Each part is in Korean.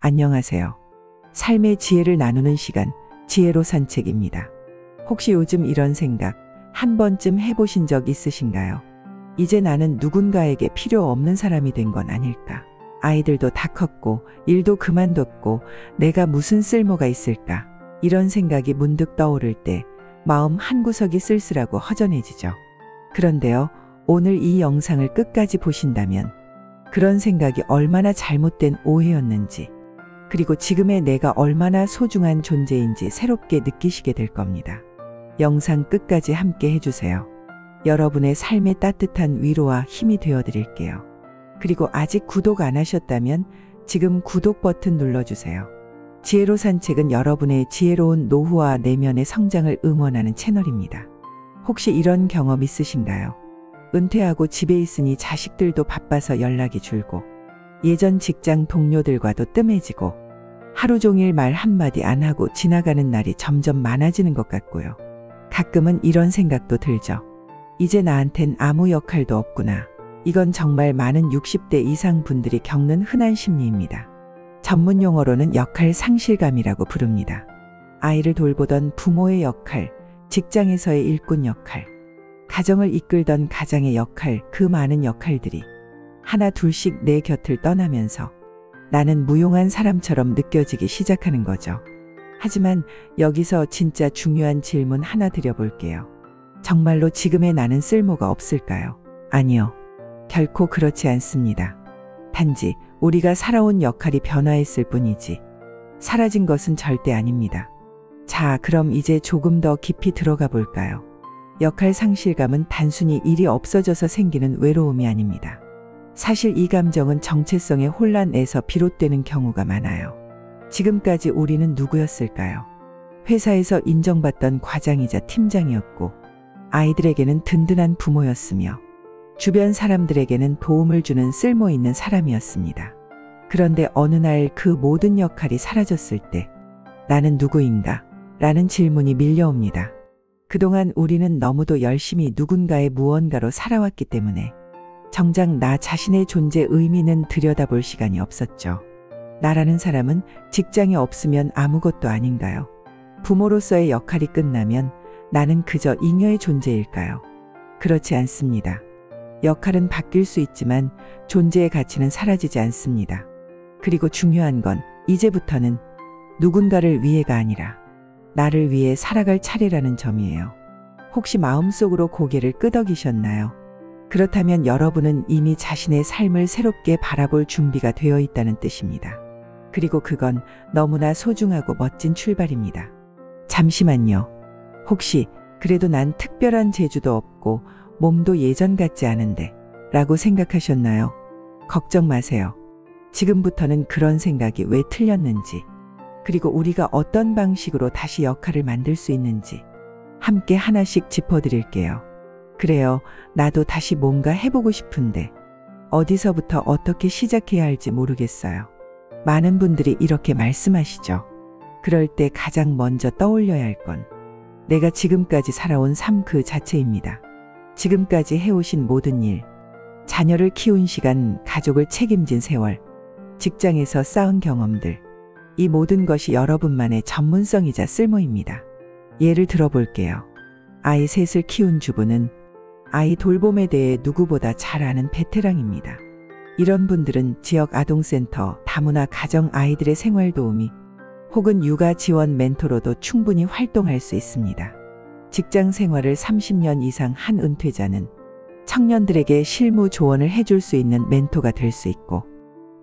안녕하세요. 삶의 지혜를 나누는 시간, 지혜로 산책입니다. 혹시 요즘 이런 생각 한 번쯤 해보신 적 있으신가요? 이제 나는 누군가에게 필요 없는 사람이 된 건 아닐까? 아이들도 다 컸고 일도 그만뒀고 내가 무슨 쓸모가 있을까? 이런 생각이 문득 떠오를 때 마음 한구석이 쓸쓸하고 허전해지죠. 그런데요, 오늘 이 영상을 끝까지 보신다면 그런 생각이 얼마나 잘못된 오해였는지, 그리고 지금의 내가 얼마나 소중한 존재인지 새롭게 느끼시게 될 겁니다. 영상 끝까지 함께 해주세요. 여러분의 삶에 따뜻한 위로와 힘이 되어드릴게요. 그리고 아직 구독 안 하셨다면 지금 구독 버튼 눌러주세요. 지혜로 산책은 여러분의 지혜로운 노후와 내면의 성장을 응원하는 채널입니다. 혹시 이런 경험 있으신가요? 은퇴하고 집에 있으니 자식들도 바빠서 연락이 줄고, 예전 직장 동료들과도 뜸해지고, 하루 종일 말 한마디 안 하고 지나가는 날이 점점 많아지는 것 같고요. 가끔은 이런 생각도 들죠. 이제 나한텐 아무 역할도 없구나. 이건 정말 많은 60대 이상 분들이 겪는 흔한 심리입니다. 전문 용어로는 역할 상실감이라고 부릅니다. 아이를 돌보던 부모의 역할, 직장에서의 일꾼 역할, 가정을 이끌던 가장의 역할, 그 많은 역할들이 하나 둘씩 내 곁을 떠나면서 나는 무용한 사람처럼 느껴지기 시작하는 거죠. 하지만 여기서 진짜 중요한 질문 하나 드려볼게요. 정말로 지금의 나는 쓸모가 없을까요? 아니요. 결코 그렇지 않습니다. 단지 우리가 살아온 역할이 변화했을 뿐이지 사라진 것은 절대 아닙니다. 자, 그럼 이제 조금 더 깊이 들어가 볼까요? 역할 상실감은 단순히 일이 없어져서 생기는 외로움이 아닙니다. 사실 이 감정은 정체성의 혼란에서 비롯되는 경우가 많아요. 지금까지 우리는 누구였을까요? 회사에서 인정받던 과장이자 팀장이었고, 아이들에게는 든든한 부모였으며, 주변 사람들에게는 도움을 주는 쓸모 있는 사람이었습니다. 그런데 어느 날 그 모든 역할이 사라졌을 때 나는 누구인가? 라는 질문이 밀려옵니다. 그동안 우리는 너무도 열심히 누군가의 무언가로 살아왔기 때문에 정작 나 자신의 존재 의미는 들여다볼 시간이 없었죠. 나라는 사람은 직장이 없으면 아무것도 아닌가요? 부모로서의 역할이 끝나면 나는 그저 잉여의 존재일까요? 그렇지 않습니다. 역할은 바뀔 수 있지만 존재의 가치는 사라지지 않습니다. 그리고 중요한 건 이제부터는 누군가를 위해가 아니라 나를 위해 살아갈 차례라는 점이에요. 혹시 마음속으로 고개를 끄덕이셨나요? 그렇다면 여러분은 이미 자신의 삶을 새롭게 바라볼 준비가 되어 있다는 뜻입니다. 그리고 그건 너무나 소중하고 멋진 출발입니다. 잠시만요. 혹시 그래도 난 특별한 재주도 없고 몸도 예전 같지 않은데 라고 생각하셨나요? 걱정 마세요. 지금부터는 그런 생각이 왜 틀렸는지, 그리고 우리가 어떤 방식으로 다시 역할을 만들 수 있는지 함께 하나씩 짚어드릴게요. 그래요, 나도 다시 뭔가 해보고 싶은데 어디서부터 어떻게 시작해야 할지 모르겠어요. 많은 분들이 이렇게 말씀하시죠. 그럴 때 가장 먼저 떠올려야 할 건 내가 지금까지 살아온 삶 그 자체입니다. 지금까지 해오신 모든 일, 자녀를 키운 시간, 가족을 책임진 세월, 직장에서 쌓은 경험들, 이 모든 것이 여러분만의 전문성이자 쓸모입니다. 예를 들어볼게요. 아이 셋을 키운 주부는 아이 돌봄에 대해 누구보다 잘 아는 베테랑입니다. 이런 분들은 지역 아동센터, 다문화 가정 아이들의 생활 도우미 혹은 육아 지원 멘토로도 충분히 활동할 수 있습니다. 직장 생활을 30년 이상 한 은퇴자는 청년들에게 실무 조언을 해줄 수 있는 멘토가 될 수 있고,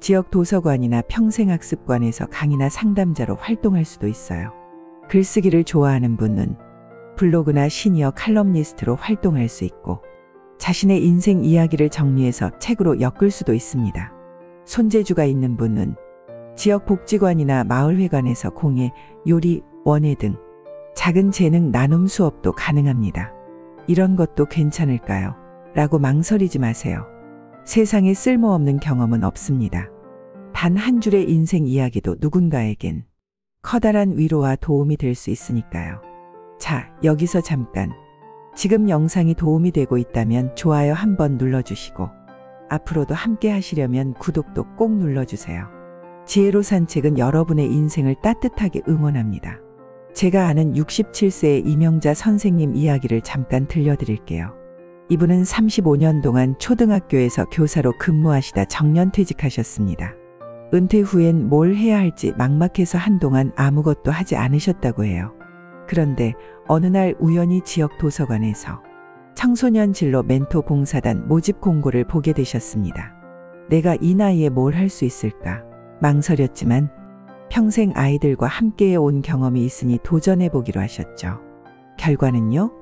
지역 도서관이나 평생학습관에서 강의나 상담자로 활동할 수도 있어요. 글쓰기를 좋아하는 분은 블로그나 시니어 칼럼니스트로 활동할 수 있고, 자신의 인생 이야기를 정리해서 책으로 엮을 수도 있습니다. 손재주가 있는 분은 지역 복지관이나 마을회관에서 공예, 요리, 원예 등 작은 재능 나눔 수업도 가능합니다. 이런 것도 괜찮을까요? 라고 망설이지 마세요. 세상에 쓸모없는 경험은 없습니다. 단 한 줄의 인생 이야기도 누군가에겐 커다란 위로와 도움이 될 수 있으니까요. 자, 여기서 잠깐. 지금 영상이 도움이 되고 있다면 좋아요 한번 눌러주시고, 앞으로도 함께 하시려면 구독도 꼭 눌러주세요. 지혜로 산책은 여러분의 인생을 따뜻하게 응원합니다. 제가 아는 67세의 이명자 선생님 이야기를 잠깐 들려드릴게요. 이분은 35년 동안 초등학교에서 교사로 근무하시다 정년 퇴직하셨습니다. 은퇴 후엔 뭘 해야 할지 막막해서 한동안 아무것도 하지 않으셨다고 해요. 그런데 어느 날 우연히 지역 도서관에서 청소년 진로 멘토 봉사단 모집 공고를 보게 되셨습니다. 내가 이 나이에 뭘 할 수 있을까? 망설였지만 평생 아이들과 함께 온 경험이 있으니 도전해보기로 하셨죠. 결과는요?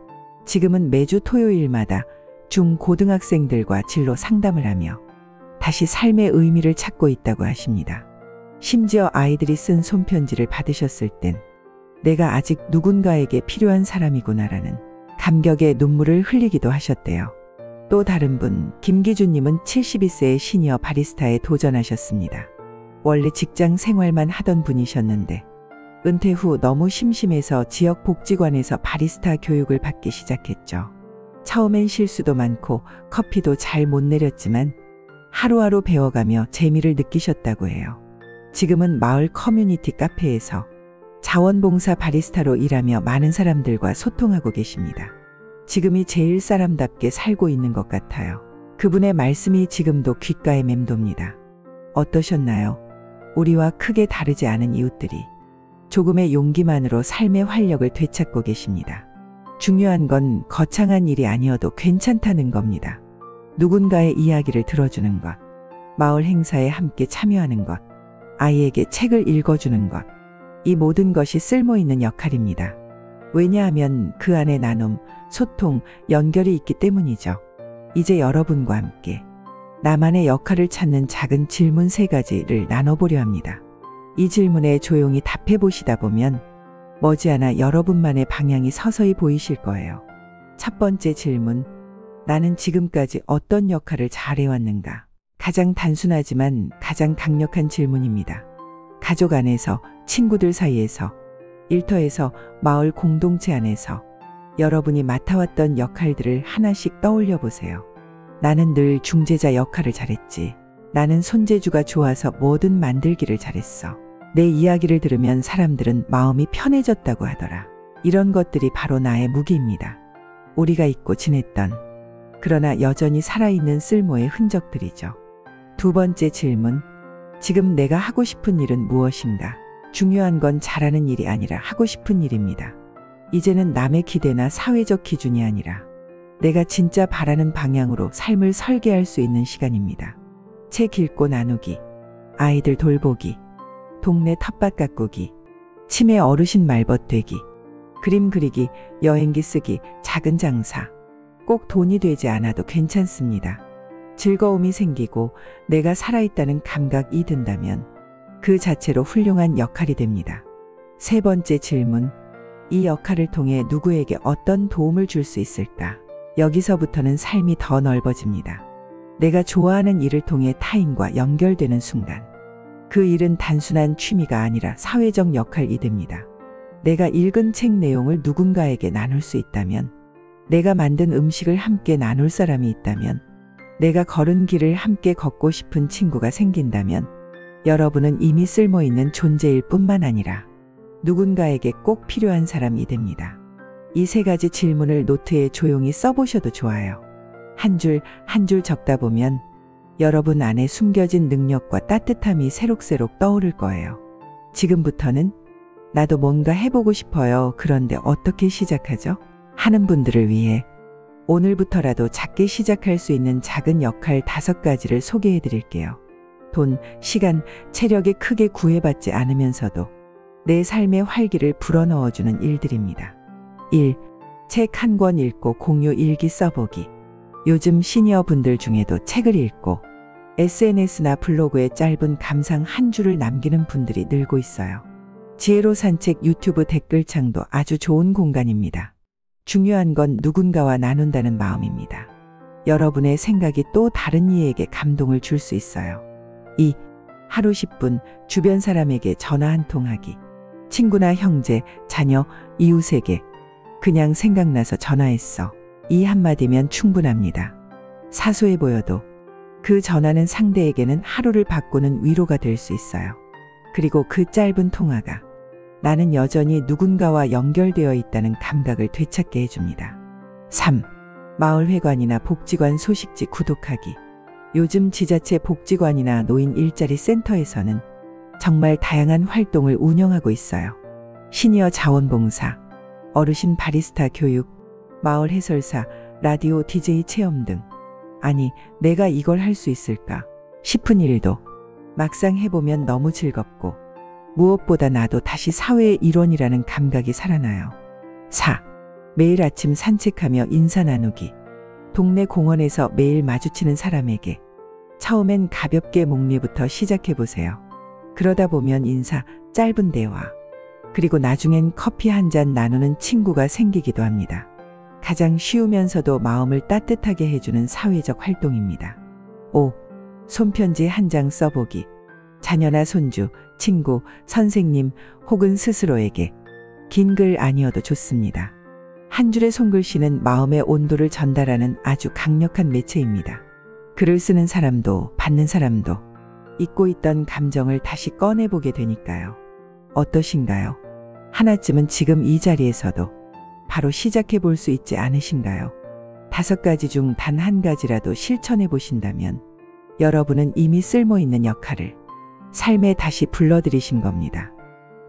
지금은 매주 토요일마다 중고등학생들과 진로 상담을 하며 다시 삶의 의미를 찾고 있다고 하십니다. 심지어 아이들이 쓴 손편지를 받으셨을 땐 내가 아직 누군가에게 필요한 사람이구나라는 감격의 눈물을 흘리기도 하셨대요. 또 다른 분, 김기준님은 72세의 시니어 바리스타에 도전하셨습니다. 원래 직장 생활만 하던 분이셨는데 은퇴 후 너무 심심해서 지역 복지관에서 바리스타 교육을 받기 시작했죠. 처음엔 실수도 많고 커피도 잘 못 내렸지만 하루하루 배워가며 재미를 느끼셨다고 해요. 지금은 마을 커뮤니티 카페에서 자원봉사 바리스타로 일하며 많은 사람들과 소통하고 계십니다. 지금이 제일 사람답게 살고 있는 것 같아요. 그분의 말씀이 지금도 귓가에 맴돕니다. 어떠셨나요? 우리와 크게 다르지 않은 이웃들이 조금의 용기만으로 삶의 활력을 되찾고 계십니다. 중요한 건 거창한 일이 아니어도 괜찮다는 겁니다. 누군가의 이야기를 들어주는 것, 마을 행사에 함께 참여하는 것, 아이에게 책을 읽어주는 것, 이 모든 것이 쓸모있는 역할입니다. 왜냐하면 그 안에 나눔, 소통, 연결이 있기 때문이죠. 이제 여러분과 함께 나만의 역할을 찾는 작은 질문 3가지를 나눠보려 합니다. 이 질문에 조용히 답해보시다 보면 머지않아 여러분만의 방향이 서서히 보이실 거예요. 첫 번째 질문, 나는 지금까지 어떤 역할을 잘해왔는가? 가장 단순하지만 가장 강력한 질문입니다. 가족 안에서, 친구들 사이에서, 일터에서, 마을 공동체 안에서 여러분이 맡아왔던 역할들을 하나씩 떠올려 보세요. 나는 늘 중재자 역할을 잘했지. 나는 손재주가 좋아서 뭐든 만들기를 잘했어. 내 이야기를 들으면 사람들은 마음이 편해졌다고 하더라. 이런 것들이 바로 나의 무기입니다. 우리가 잊고 지냈던, 그러나 여전히 살아있는 쓸모의 흔적들이죠. 두 번째 질문, 지금 내가 하고 싶은 일은 무엇인가? 중요한 건 잘하는 일이 아니라 하고 싶은 일입니다. 이제는 남의 기대나 사회적 기준이 아니라 내가 진짜 바라는 방향으로 삶을 설계할 수 있는 시간입니다. 책 읽고 나누기, 아이들 돌보기, 동네 텃밭 가꾸기, 치매 어르신 말벗 되기, 그림 그리기, 여행기 쓰기, 작은 장사. 꼭 돈이 되지 않아도 괜찮습니다. 즐거움이 생기고 내가 살아있다는 감각이 든다면 그 자체로 훌륭한 역할이 됩니다. 세 번째 질문, 이 역할을 통해 누구에게 어떤 도움을 줄 수 있을까? 여기서부터는 삶이 더 넓어집니다. 내가 좋아하는 일을 통해 타인과 연결되는 순간 그 일은 단순한 취미가 아니라 사회적 역할이 됩니다. 내가 읽은 책 내용을 누군가에게 나눌 수 있다면, 내가 만든 음식을 함께 나눌 사람이 있다면, 내가 걸은 길을 함께 걷고 싶은 친구가 생긴다면 여러분은 이미 쓸모있는 존재일 뿐만 아니라 누군가에게 꼭 필요한 사람이 됩니다. 이 3가지 질문을 노트에 조용히 써보셔도 좋아요. 한 줄 한 줄 적다 보면 여러분 안에 숨겨진 능력과 따뜻함이 새록새록 떠오를 거예요. 지금부터는 나도 뭔가 해보고 싶어요. 그런데 어떻게 시작하죠? 하는 분들을 위해 오늘부터라도 작게 시작할 수 있는 작은 역할 5가지를 소개해 드릴게요. 돈, 시간, 체력에 크게 구애받지 않으면서도 내 삶의 활기를 불어넣어주는 일들입니다. 1. 책 한 권 읽고 공유 일기 써보기. 요즘 시니어 분들 중에도 책을 읽고 SNS나 블로그에 짧은 감상 한 줄을 남기는 분들이 늘고 있어요. 지혜로 산책 유튜브 댓글창도 아주 좋은 공간입니다. 중요한 건 누군가와 나눈다는 마음입니다. 여러분의 생각이 또 다른 이에게 감동을 줄 수 있어요. 2. 하루 10분 주변 사람에게 전화 한 통 하기. 친구나 형제, 자녀, 이웃에게 그냥 생각나서 전화했어. 이 한마디면 충분합니다. 사소해 보여도 그 전화는 상대에게는 하루를 바꾸는 위로가 될 수 있어요. 그리고 그 짧은 통화가 나는 여전히 누군가와 연결되어 있다는 감각을 되찾게 해줍니다. 3. 마을회관이나 복지관 소식지 구독하기. 요즘 지자체 복지관이나 노인 일자리 센터에서는 정말 다양한 활동을 운영하고 있어요. 시니어 자원봉사, 어르신 바리스타 교육, 마을 해설사, 라디오 DJ 체험 등. 아니, 내가 이걸 할 수 있을까 싶은 일도 막상 해보면 너무 즐겁고 무엇보다 나도 다시 사회의 일원이라는 감각이 살아나요. 4. 매일 아침 산책하며 인사 나누기. 동네 공원에서 매일 마주치는 사람에게 처음엔 가볍게 목례부터 시작해보세요. 그러다 보면 인사, 짧은 대화, 그리고 나중엔 커피 한 잔 나누는 친구가 생기기도 합니다. 가장 쉬우면서도 마음을 따뜻하게 해주는 사회적 활동입니다. 5. 손편지 한 장 써보기. 자녀나 손주, 친구, 선생님 혹은 스스로에게 긴 글 아니어도 좋습니다. 한 줄의 손글씨는 마음의 온도를 전달하는 아주 강력한 매체입니다. 글을 쓰는 사람도 받는 사람도 잊고 있던 감정을 다시 꺼내보게 되니까요. 어떠신가요? 하나쯤은 지금 이 자리에서도 바로 시작해 볼 수 있지 않으신가요? 5가지 중 단 한 가지라도 실천해 보신다면 여러분은 이미 쓸모있는 역할을 삶에 다시 불러들이신 겁니다.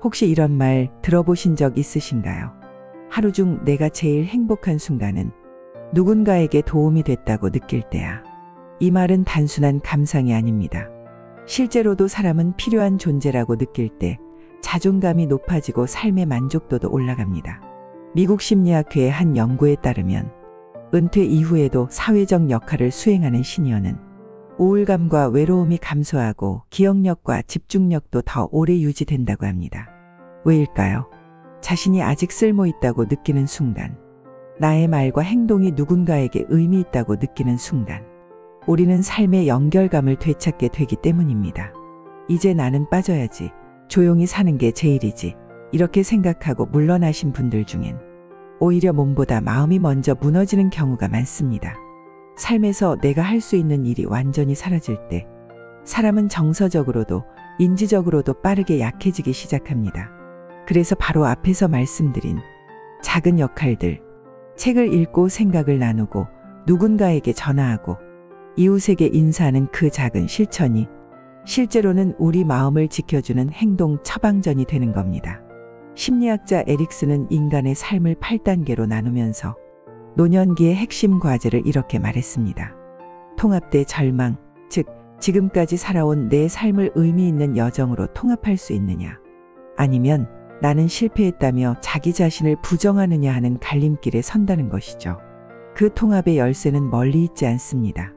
혹시 이런 말 들어보신 적 있으신가요? 하루 중 내가 제일 행복한 순간은 누군가에게 도움이 됐다고 느낄 때야. 이 말은 단순한 감상이 아닙니다. 실제로도 사람은 필요한 존재라고 느낄 때 자존감이 높아지고 삶의 만족도도 올라갑니다. 미국 심리학회의 한 연구에 따르면 은퇴 이후에도 사회적 역할을 수행하는 시니어는 우울감과 외로움이 감소하고 기억력과 집중력도 더 오래 유지된다고 합니다. 왜일까요? 자신이 아직 쓸모 있다고 느끼는 순간, 나의 말과 행동이 누군가에게 의미 있다고 느끼는 순간, 우리는 삶의 연결감을 되찾게 되기 때문입니다. 이제 나는 빠져야지, 조용히 사는 게 제일이지, 이렇게 생각하고 물러나신 분들 중엔 오히려 몸보다 마음이 먼저 무너지는 경우가 많습니다. 삶에서 내가 할 수 있는 일이 완전히 사라질 때 사람은 정서적으로도 인지적으로도 빠르게 약해지기 시작합니다. 그래서 바로 앞에서 말씀드린 작은 역할들, 책을 읽고 생각을 나누고 누군가에게 전화하고 이웃에게 인사하는 그 작은 실천이 실제로는 우리 마음을 지켜주는 행동 처방전이 되는 겁니다. 심리학자 에릭슨은 인간의 삶을 8단계로 나누면서 노년기의 핵심 과제를 이렇게 말했습니다. 통합 대 절망, 즉 지금까지 살아온 내 삶을 의미 있는 여정으로 통합할 수 있느냐, 아니면 나는 실패했다며 자기 자신을 부정하느냐 하는 갈림길에 선다는 것이죠. 그 통합의 열쇠는 멀리 있지 않습니다.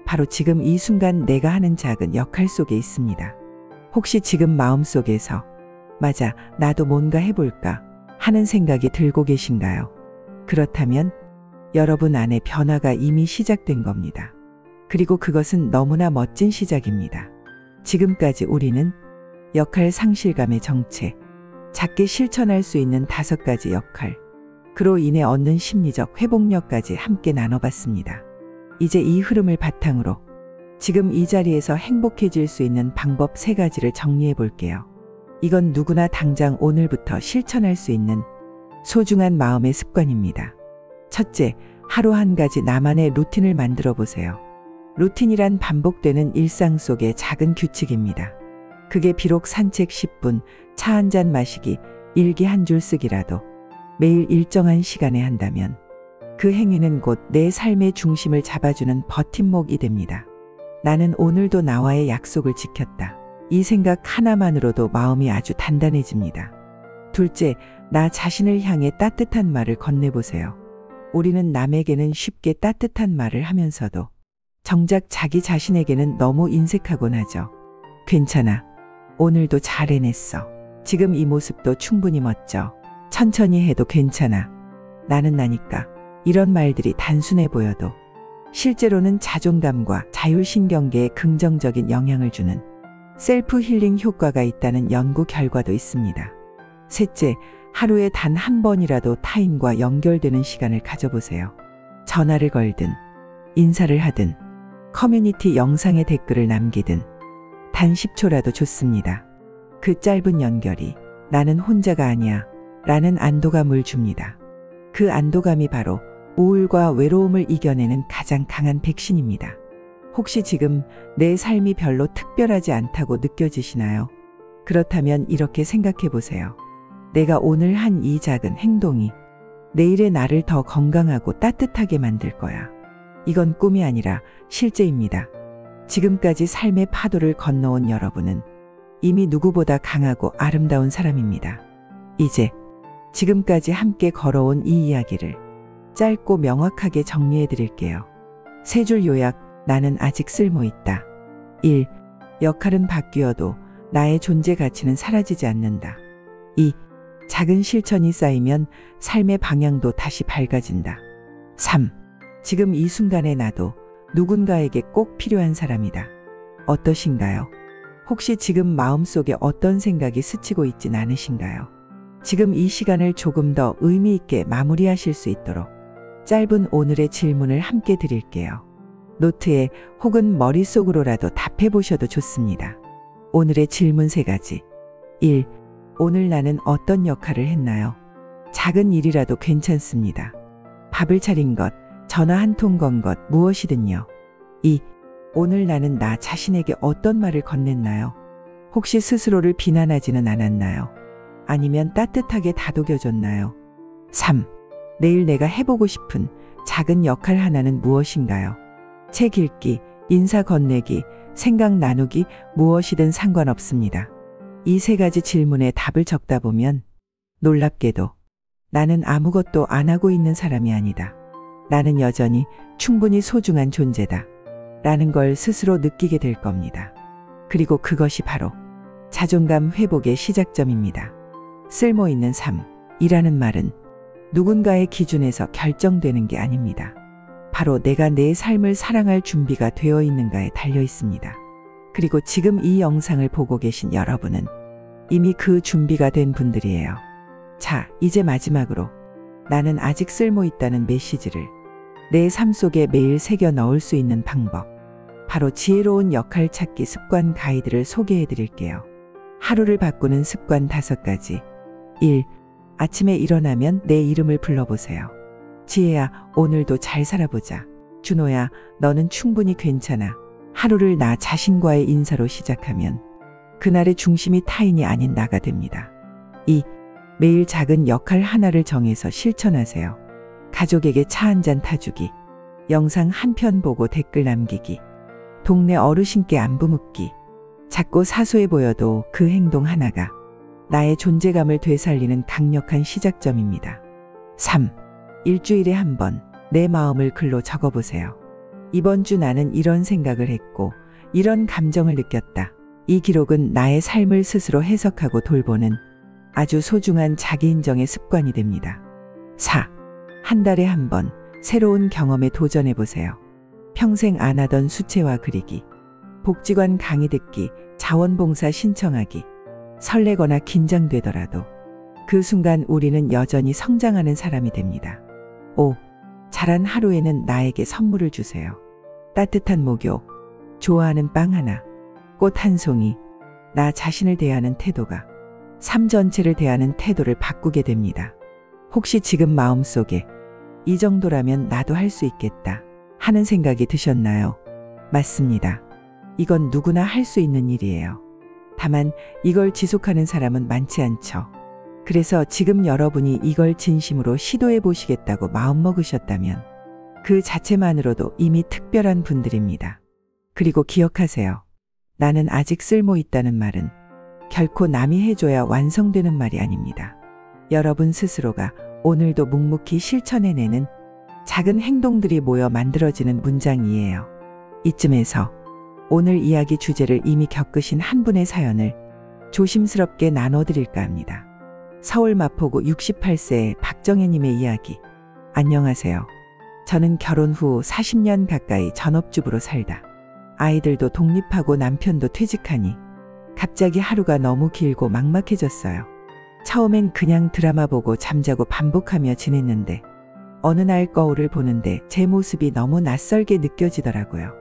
바로 지금 이 순간 내가 하는 작은 역할 속에 있습니다. 혹시 지금 마음속에서 맞아, 나도 뭔가 해볼까 하는 생각이 들고 계신가요? 그렇다면 여러분 안에 변화가 이미 시작된 겁니다. 그리고 그것은 너무나 멋진 시작입니다. 지금까지 우리는 역할 상실감의 정체, 작게 실천할 수 있는 5가지 역할, 그로 인해 얻는 심리적 회복력까지 함께 나눠봤습니다. 이제 이 흐름을 바탕으로 지금 이 자리에서 행복해질 수 있는 방법 3가지를 정리해 볼게요. 이건 누구나 당장 오늘부터 실천할 수 있는 소중한 마음의 습관입니다. 첫째, 하루 한 가지 나만의 루틴을 만들어 보세요. 루틴이란 반복되는 일상 속의 작은 규칙입니다. 그게 비록 산책 10분, 차 한 잔 마시기, 일기 한 줄 쓰기라도 매일 일정한 시간에 한다면 그 행위는 곧 내 삶의 중심을 잡아주는 버팀목이 됩니다. 나는 오늘도 나와의 약속을 지켰다. 이 생각 하나만으로도 마음이 아주 단단해집니다. 둘째, 나 자신을 향해 따뜻한 말을 건네보세요. 우리는 남에게는 쉽게 따뜻한 말을 하면서도 정작 자기 자신에게는 너무 인색하곤 하죠. 괜찮아. 오늘도 잘 해냈어. 지금 이 모습도 충분히 멋져. 천천히 해도 괜찮아. 나는 나니까. 이런 말들이 단순해 보여도 실제로는 자존감과 자율신경계에 긍정적인 영향을 주는 셀프 힐링 효과가 있다는 연구 결과도 있습니다. 셋째, 하루에 단 한 번이라도 타인과 연결되는 시간을 가져보세요. 전화를 걸든, 인사를 하든, 커뮤니티 영상에 댓글을 남기든, 단 10초라도 좋습니다. 그 짧은 연결이 나는 혼자가 아니야 라는 안도감을 줍니다. 그 안도감이 바로 우울과 외로움을 이겨내는 가장 강한 백신입니다. 혹시 지금 내 삶이 별로 특별하지 않다고 느껴지시나요? 그렇다면 이렇게 생각해 보세요. 내가 오늘 한 이 작은 행동이 내일의 나를 더 건강하고 따뜻하게 만들 거야. 이건 꿈이 아니라 실제입니다. 지금까지 삶의 파도를 건너온 여러분은 이미 누구보다 강하고 아름다운 사람입니다. 이제 지금까지 함께 걸어온 이 이야기를 짧고 명확하게 정리해 드릴게요. 세 줄 요약, 나는 아직 쓸모 있다. 1. 역할은 바뀌어도 나의 존재 가치는 사라지지 않는다. 2. 작은 실천이 쌓이면 삶의 방향도 다시 밝아진다. 3. 지금 이 순간의 나도 누군가에게 꼭 필요한 사람이다. 어떠신가요? 혹시 지금 마음속에 어떤 생각이 스치고 있진 않으신가요? 지금 이 시간을 조금 더 의미 있게 마무리하실 수 있도록 짧은 오늘의 질문을 함께 드릴게요. 노트에 혹은 머릿속으로라도 답해 보셔도 좋습니다. 오늘의 질문 3가지. 1. 오늘 나는 어떤 역할을 했나요? 작은 일이라도 괜찮습니다. 밥을 차린 것, 전화 한 통 건 것, 무엇이든요. 2. 오늘 나는 나 자신에게 어떤 말을 건넸나요? 혹시 스스로를 비난하지는 않았나요? 아니면 따뜻하게 다독여줬나요? 3. 내일 내가 해보고 싶은 작은 역할 하나는 무엇인가요? 책 읽기, 인사 건네기, 생각 나누기, 무엇이든 상관없습니다. 이 3가지 질문에 답을 적다 보면 놀랍게도 나는 아무것도 안 하고 있는 사람이 아니다. 나는 여전히 충분히 소중한 존재다. 라는 걸 스스로 느끼게 될 겁니다. 그리고 그것이 바로 자존감 회복의 시작점입니다. 쓸모 있는 삶이라는 말은 누군가의 기준에서 결정되는 게 아닙니다. 바로 내가 내 삶을 사랑할 준비가 되어 있는가에 달려 있습니다. 그리고 지금 이 영상을 보고 계신 여러분은 이미 그 준비가 된 분들이에요. 자, 이제 마지막으로 나는 아직 쓸모 있다는 메시지를 내 삶 속에 매일 새겨 넣을 수 있는 방법, 바로 지혜로운 역할 찾기 습관 가이드를 소개해 드릴게요. 하루를 바꾸는 습관 5가지. 1. 아침에 일어나면 내 이름을 불러보세요. 지혜야, 오늘도 잘 살아보자. 준호야, 너는 충분히 괜찮아. 하루를 나 자신과의 인사로 시작하면 그날의 중심이 타인이 아닌 나가 됩니다. 2. 매일 작은 역할 하나를 정해서 실천하세요. 가족에게 차 한 잔 타주기, 영상 한 편 보고 댓글 남기기, 동네 어르신께 안부 묻기. 작고 사소해 보여도 그 행동 하나가 나의 존재감을 되살리는 강력한 시작점입니다. 3. 일주일에 한 번 내 마음을 글로 적어보세요. 이번 주 나는 이런 생각을 했고 이런 감정을 느꼈다. 이 기록은 나의 삶을 스스로 해석하고 돌보는 아주 소중한 자기인정의 습관이 됩니다. 4. 한 달에 한 번 새로운 경험에 도전해보세요. 평생 안 하던 수채화 그리기, 복지관 강의 듣기, 자원봉사 신청하기. 설레거나 긴장되더라도 그 순간 우리는 여전히 성장하는 사람이 됩니다. 5. 잘한 하루에는 나에게 선물을 주세요. 따뜻한 목욕, 좋아하는 빵 하나, 꽃 한 송이. 나 자신을 대하는 태도가 삶 전체를 대하는 태도를 바꾸게 됩니다. 혹시 지금 마음속에 이 정도라면 나도 할 수 있겠다 하는 생각이 드셨나요? 맞습니다. 이건 누구나 할 수 있는 일이에요. 다만 이걸 지속하는 사람은 많지 않죠. 그래서 지금 여러분이 이걸 진심으로 시도해 보시겠다고 마음먹으셨다면 그 자체만으로도 이미 특별한 분들입니다. 그리고 기억하세요. 나는 아직 쓸모 있다는 말은 결코 남이 해줘야 완성되는 말이 아닙니다. 여러분 스스로가 오늘도 묵묵히 실천해내는 작은 행동들이 모여 만들어지는 문장이에요. 이쯤에서 오늘 이야기 주제를 이미 겪으신 한 분의 사연을 조심스럽게 나눠드릴까 합니다. 서울 마포구 68세 박정혜님의 이야기. 안녕하세요. 저는 결혼 후 40년 가까이 전업주부로 살다 아이들도 독립하고 남편도 퇴직하니 갑자기 하루가 너무 길고 막막해졌어요. 처음엔 그냥 드라마 보고 잠자고 반복하며 지냈는데 어느 날 거울을 보는데 제 모습이 너무 낯설게 느껴지더라고요.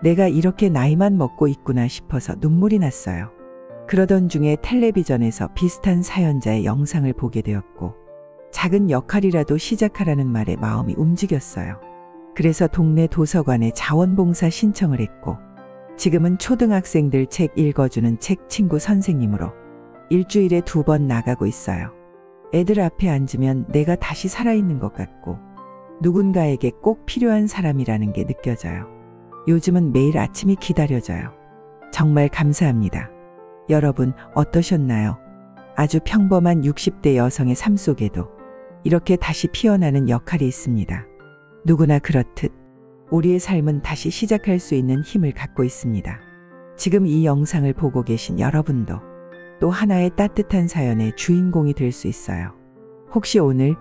내가 이렇게 나이만 먹고 있구나 싶어서 눈물이 났어요. 그러던 중에 텔레비전에서 비슷한 사연자의 영상을 보게 되었고 작은 역할이라도 시작하라는 말에 마음이 움직였어요. 그래서 동네 도서관에 자원봉사 신청을 했고 지금은 초등학생들 책 읽어주는 책 친구 선생님으로 일주일에 2번 나가고 있어요. 애들 앞에 앉으면 내가 다시 살아있는 것 같고 누군가에게 꼭 필요한 사람이라는 게 느껴져요. 요즘은 매일 아침이 기다려져요. 정말 감사합니다. 여러분 어떠셨나요? 아주 평범한 60대 여성의 삶 속에도 이렇게 다시 피어나는 역할이 있습니다. 누구나 그렇듯 우리의 삶은 다시 시작할 수 있는 힘을 갖고 있습니다. 지금 이 영상을 보고 계신 여러분도 또 하나의 따뜻한 사연의 주인공이 될 수 있어요. 혹시 오늘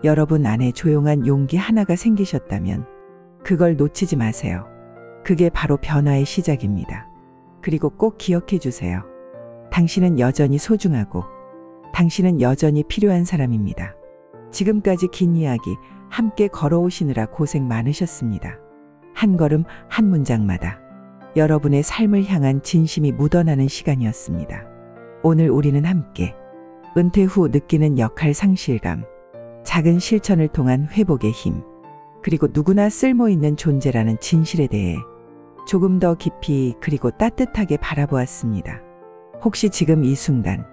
여러분 안에 조용한 용기 하나가 생기셨다면 그걸 놓치지 마세요. 그게 바로 변화의 시작입니다. 그리고 꼭 기억해 주세요. 당신은 여전히 소중하고 당신은 여전히 필요한 사람입니다. 지금까지 긴 이야기 함께 걸어오시느라 고생 많으셨습니다. 한 걸음 한 문장마다 여러분의 삶을 향한 진심이 묻어나는 시간이었습니다. 오늘 우리는 함께 은퇴 후 느끼는 역할 상실감, 작은 실천을 통한 회복의 힘, 그리고 누구나 쓸모있는 존재라는 진실에 대해 조금 더 깊이 그리고 따뜻하게 바라보았습니다. 혹시 지금 이 순간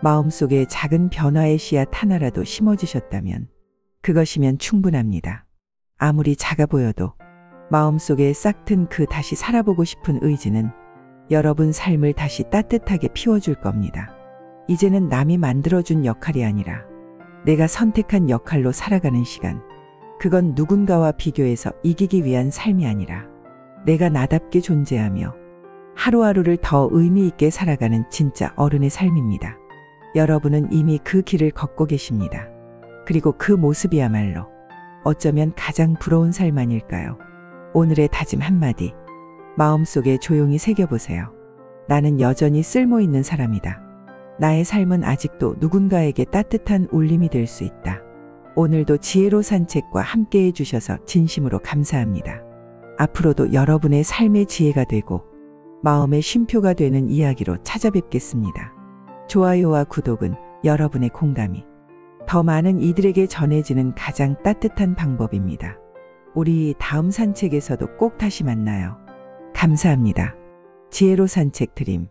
마음속에 작은 변화의 씨앗 하나라도 심어주셨다면 그것이면 충분합니다. 아무리 작아 보여도 마음속에 싹튼 그 다시 살아보고 싶은 의지는 여러분 삶을 다시 따뜻하게 피워줄 겁니다. 이제는 남이 만들어준 역할이 아니라 내가 선택한 역할로 살아가는 시간. 그건 누군가와 비교해서 이기기 위한 삶이 아니라 내가 나답게 존재하며 하루하루를 더 의미 있게 살아가는 진짜 어른의 삶입니다. 여러분은 이미 그 길을 걷고 계십니다. 그리고 그 모습이야말로 어쩌면 가장 부러운 삶 아닐까요? 오늘의 다짐 한마디 마음속에 조용히 새겨보세요. 나는 여전히 쓸모있는 사람이다. 나의 삶은 아직도 누군가에게 따뜻한 울림이 될 수 있다. 오늘도 지혜로 산책과 함께 해주셔서 진심으로 감사합니다. 앞으로도 여러분의 삶의 지혜가 되고 마음의 쉼표가 되는 이야기로 찾아뵙겠습니다. 좋아요와 구독은 여러분의 공감이 더 많은 이들에게 전해지는 가장 따뜻한 방법입니다. 우리 다음 산책에서도 꼭 다시 만나요. 감사합니다. 지혜로 산책 드림.